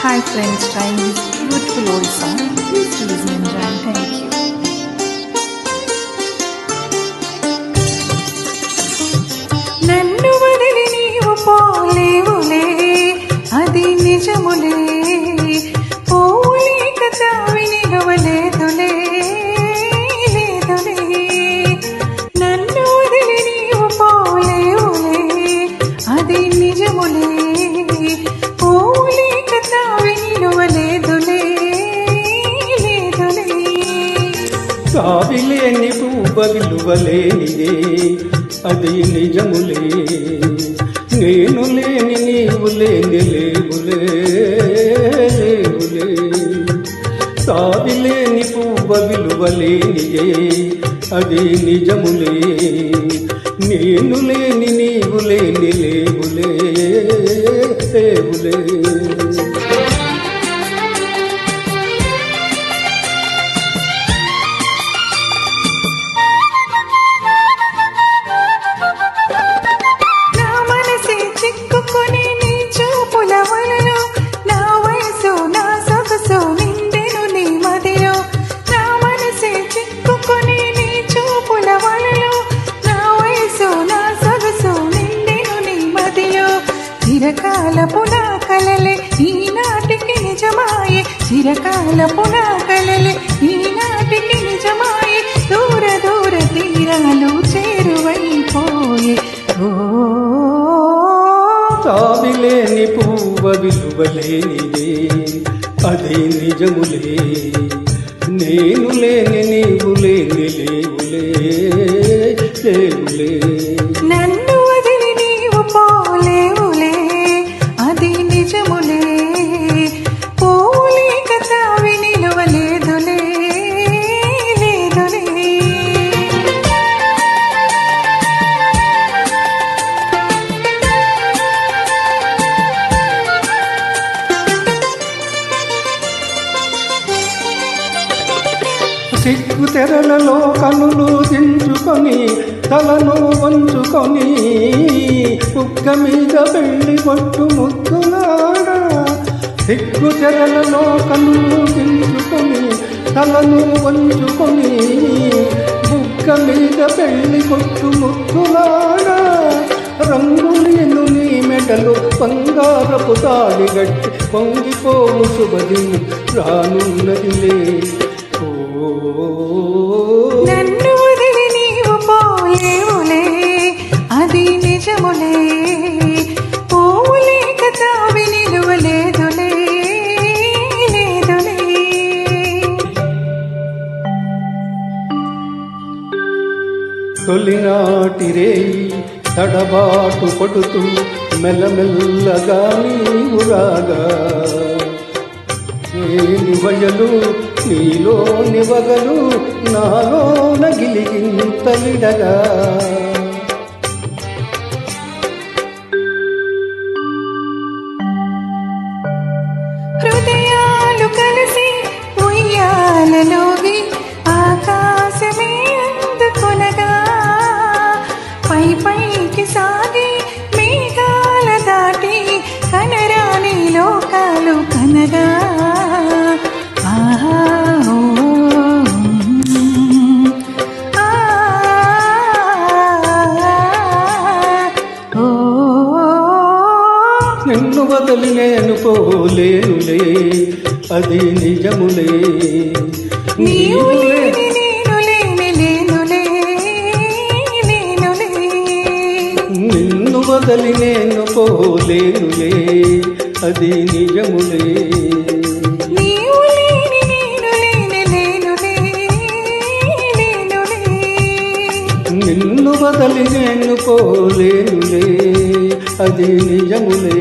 Hi friends, trying this beautiful old song. Please do listen and enjoy. Thank you. నన్ను వదిలి నీవు పోలేవులే, అది నిజములే. పోలేక చావి నిలవలేదులే, లేదులే. నన్ను వదిలి నీవు పోలేవులే, అది నిజములే. పోలేక చావి నిలవలేదులే, లేదులే. చావిలేని పువ్వ విలువలేనిదే, అది నిజములే. నేను లేని నీవు లేని లేవులే, లేవులే. సావిలేని పువ్వ విలువలేనిదే, అది నిజములే. నేను లేని నీవు లేని లేవులే, లేవులే. చిరకాలపు నా కలలే ఈనాటికి నిజమాయే, చిరకాలపు నా కలలే ఈనాటికి నిజమాయే. దూర దూర తీరాలు చేరువైపోయే. ఓ చావిలేని పువ్వ విలువలేనిదే, అది నిజములే. నేను లేని నీవు లేని లేవులే, లేవులే. నన్ను వదిలి నీవు పోలేవులే, అది నిజములే. పోలేక చావి నిలవలేదులే, లేదులే. సిగ్గు తెరలలో కనులు దించుకొని తలను వంచుకొని కుక్క మీద వెళ్ళి కొట్టు ముద్దులాడా. సిగ్గు తెరలలో కనులు దించుకొని తలను వంచుకొని కుక్క మీద వెళ్ళి కొట్టు ముద్దులాడా. రంగులేను నీ మెడలు బంగారపు తాళి గట్టి పొంగిపోవు శుభదిని రానున్నదిలే. నన్ను వదిలి నీవు పోలేవులే, అది నిజములే. పోలేక చావి నిలువలేదులే, లేదులే. తొలినాటి రేయి తడబాటు కొడుతూ మెల్లమెల్లగా నీవు రాగా, ఏని వయలు నీలో నివగలు నాలో నగిలిగింతలిడగా. హృదయాలు కలిసి ఉయ్యాలలోగి ఆకాశమే అందుకొనగా, పై పైకి సాగి మేఘాల దాటి కనరాని లోకాలు కనగా. నిన్ను వదిలి నేను పోలేనులే, అది నిజములే. నీవు లేని నేను లేని లేనులే, లేనులే. నిన్ను వదిలి నేను పోలేనులే, అది నిజములే. నీవు లేని నేను లేని లేనులే, లేనులే. నిన్ను వదిలి నేను పోలేనులే, అది నిజములే.